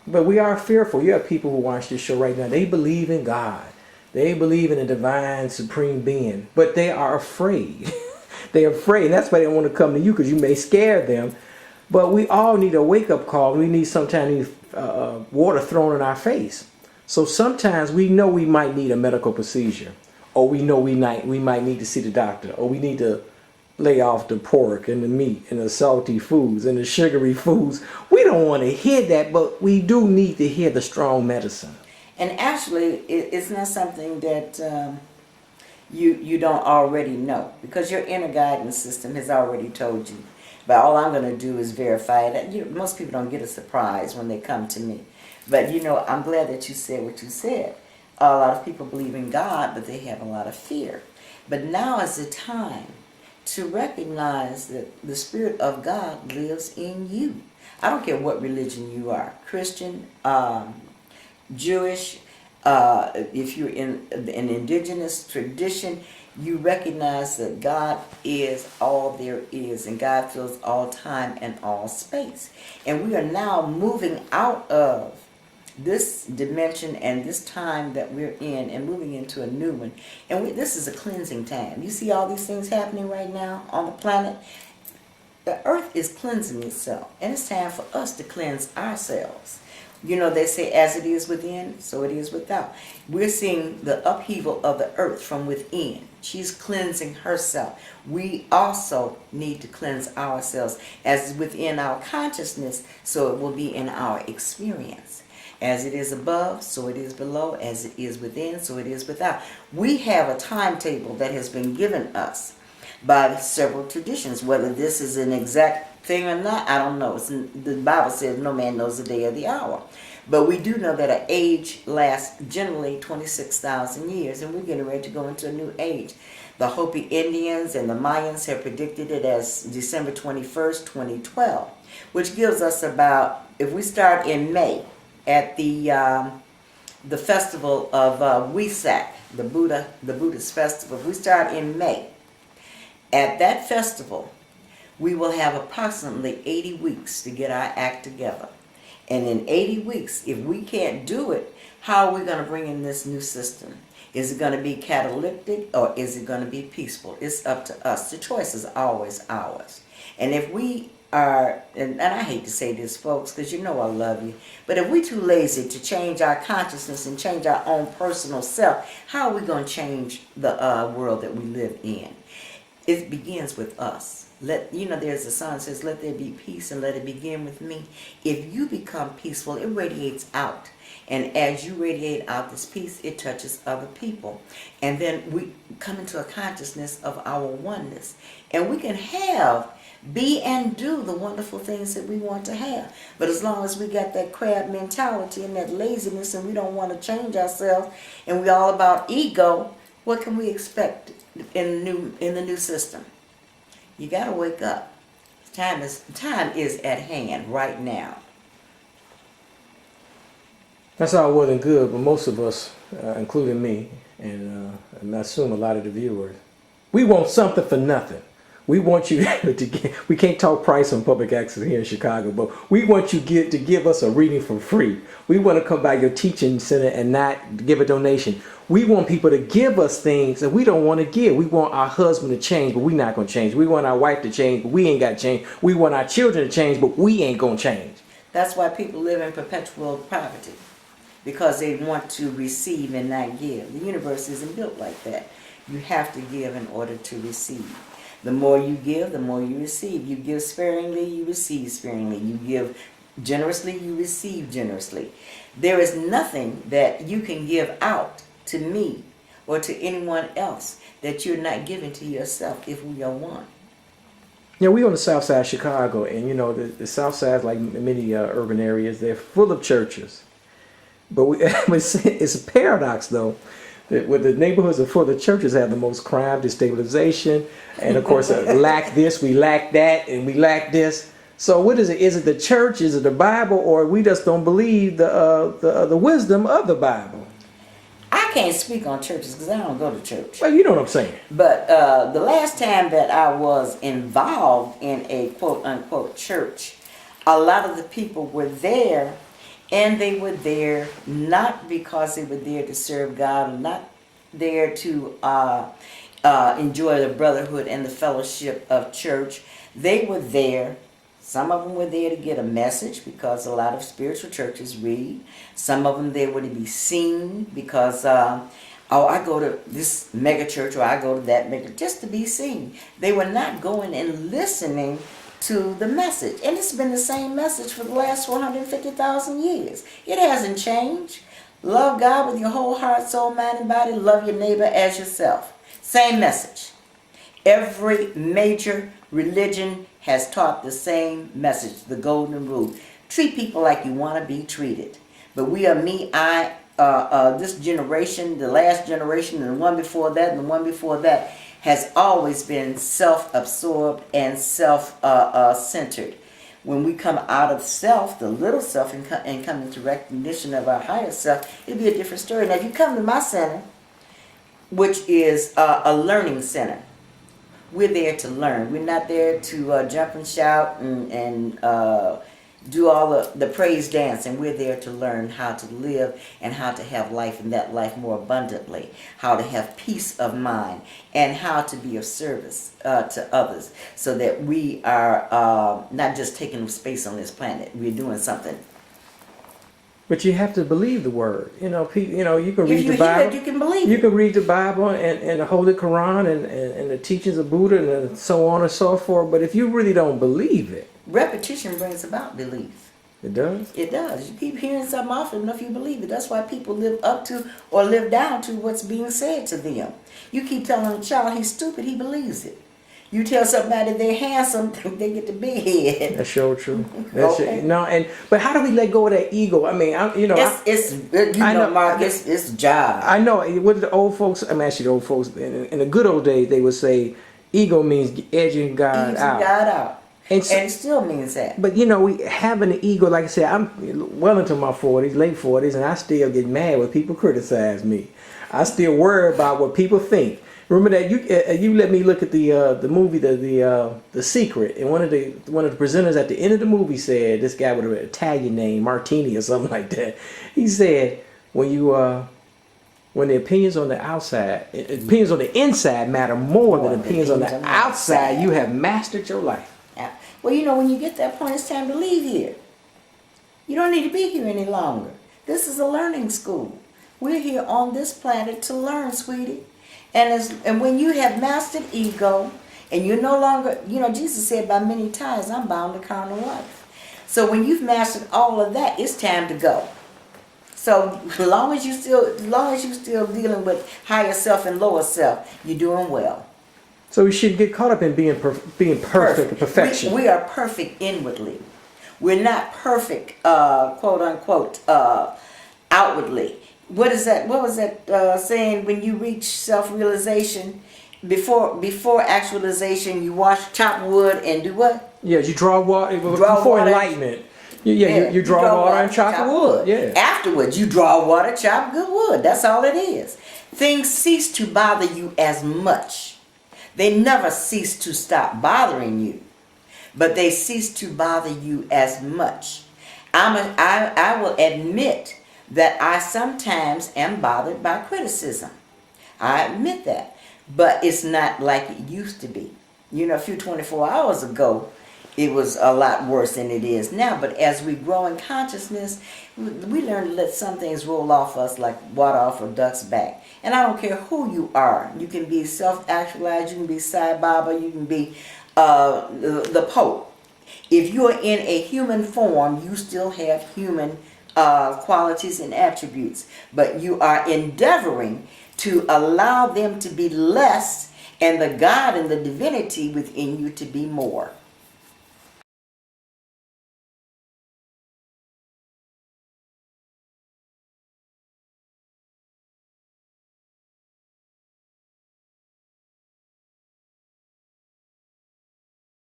But we are fearful. You have people who watch this show right now. They believe in God. They believe in a divine, supreme being. But they are afraid. They're afraid. And that's why they don't want to come to you, because you may scare them. But we all need a wake-up call. We need sometimes water thrown in our face. So sometimes we know we might need a medical procedure. Or we know we might need to see the doctor. Or we need to lay off the pork and the meat and the salty foods and the sugary foods. We don't want to hear that, but we do need to hear the strong medicine. And actually, it's not something that you don't already know, because your inner guidance system has already told you. But all I'm going to do is verify it. Most people don't get a surprise when they come to me. But, I'm glad that you said what you said. A lot of people believe in God, but they have a lot of fear. But now is the time to recognize that the Spirit of God lives in you. I don't care what religion you are, Christian, Jewish, if you're in an indigenous tradition, you recognize that God is all there is, and God fills all time and all space. And we are now moving out of this dimension and this time that we're in and moving into a new one. And this is a cleansing time. You see all these things happening right now on the planet? The earth is cleansing itself, and it's time for us to cleanse ourselves. They say as it is within, so it is without. We're seeing the upheaval of the earth from within. She's cleansing herself. We also need to cleanse ourselves as within our consciousness, so it will be in our experience. As it is above, so it is below. As it is within, so it is without. We have a timetable that has been given us by several traditions. Whether this is an exact thing or not, I don't know. The Bible says no man knows the day or the hour. But we do know that an age lasts generally 26,000 years, and we're getting ready to go into a new age. The Hopi Indians and the Mayans have predicted it as December 21st, 2012, which gives us about, if we start in May, at the festival of Wesak, the Buddhist festival. If we start in May, at that festival, we will have approximately 80 weeks to get our act together. And in 80 weeks, if we can't do it, how are we going to bring in this new system? Is it going to be catalytic, or is it going to be peaceful? It's up to us. The choice is always ours. And if we are, and I hate to say this, folks, because I love you, but if we're too lazy to change our consciousness and change our own personal self, how are we going to change the world that we live in? It begins with us. There's a song that says, let there be peace and let it begin with me. If you become peaceful, it radiates out. And as you radiate out this peace, it touches other people. And then we come into a consciousness of our oneness. And we can be and do the wonderful things that we want to have. But as long as we got that crab mentality and that laziness, and we don't want to change ourselves, and we're all about ego, what can we expect in the new system? You got to wake up. Time is at hand right now. That's all well and good, but most of us, including me, and I assume a lot of the viewers, we want something for nothing. We want you to get, we can't talk price on public access here in Chicago, but we want you to give us a reading for free. We want to come by your teaching center and not give a donation. We want people to give us things that we don't want to give. We want our husband to change, but we're not going to change. We want our wife to change, but we ain't got to change. We want our children to change, but we ain't going to change. That's why people live in perpetual poverty, because they want to receive and not give. The universe isn't built like that. You have to give in order to receive. The more you give, the more you receive. You give sparingly, you receive sparingly. You give generously, you receive generously. There is nothing that you can give out to me or to anyone else that you're not giving to yourself if we are one. We on the south side of Chicago, and the south side, like many urban areas, they're full of churches. But it's a paradox, though. Where the neighborhoods are full of churches have the most crime, destabilization, and of course lack this, we lack that, and we lack this. So what is it? Is it the church? Is it the Bible? Or we just don't believe the wisdom of the Bible? I can't speak on churches because I don't go to church. Well, you know what I'm saying. But the last time that I was involved in a quote-unquote church, a lot of the people were there, And they were there not because they were there to serve God, or not there to enjoy the brotherhood and the fellowship of church. They were there. Some of them were there to get a message, because a lot of spiritual churches read. Some of them they were to be seen, because I go to this mega church, or I go to that mega, just to be seen. They were not going and listening to the message. And it's been the same message for the last 450,000 years. It hasn't changed. Love God with your whole heart, soul, mind, and body. Love your neighbor as yourself. Same message. Every major religion has taught the same message, the golden rule. Treat people like you want to be treated. But we are this generation, the last generation, and the one before that, and the one before that, has always been self-absorbed and self-centered. When we come out of self, the little self, and come into recognition of our higher self, it'll be a different story. Now, if you come to my center, which is a learning center, we're there to learn. We're not there to jump and shout and do all the praise dance. And we're there to learn how to live and how to have life, and that life more abundantly, how to have peace of mind, and how to be of service to others, so that we are not just taking space on this planet. We're doing something. But you have to believe the word. You know, you can read If you the Bible. hear it, you can believe You it. can read the Bible and the Holy Quran and the teachings of Buddha and so on and so forth. But if you really don't believe it, Repetition brings about belief. it does. It does. You keep hearing something often enough, you believe it. That's why people live up to or live down to what's being said to them. You keep telling a child he's stupid, he believes it. You tell somebody they're handsome, they get the big head. That's sure true. That's Okay. it. No, but how do we let go of that ego? I mean, Mark, it's a job. I know what the old folks. I'm actually the old folks in the good old days. They would say, ego means edging God Edging out. God out. And it still means that. But we having an ego. Like I said, I'm well into my 40s, late 40s, and I still get mad when people criticize me. I still worry about what people think. Remember that you let me look at the movie the Secret, and one of the presenters at the end of the movie said, this guy with an Italian name, Martini or something like that. He said, when the opinions on the outside, opinions on the inside matter more than opinions on the outside, you have mastered your life. Yeah. Well, when you get that point, it's time to leave here. You don't need to be here any longer. This is a learning school. We're here on this planet to learn, sweetie. And when you have mastered ego, and you're no longer, Jesus said by many times, I'm bound to carnal life. So when you've mastered all of that, it's time to go. So as long as you're still dealing with higher self and lower self, you're doing well. So we shouldn't get caught up in being perfect, perfection. We are perfect inwardly. We're not perfect, quote unquote, outwardly. What is that? What was that saying? When you reach self-realization, before actualization, you chop wood and do what? Yeah, you draw water before enlightenment. You draw water and chop wood. Yeah. Afterwards, you draw water, chop good wood. That's all it is. Things cease to bother you as much. They never cease to stop bothering you, but they cease to bother you as much. I will admit that I sometimes am bothered by criticism. I admit that, but it's not like it used to be. A few 24 hours ago, it was a lot worse than it is now. But as we grow in consciousness, we learn to let some things roll off us like water off a duck's back. And I don't care who you are. You can be self-actualized, you can be Sai Baba, you can be the Pope. If you're in a human form, you still have human qualities and attributes. But you are endeavoring to allow them to be less and the God and the divinity within you to be more.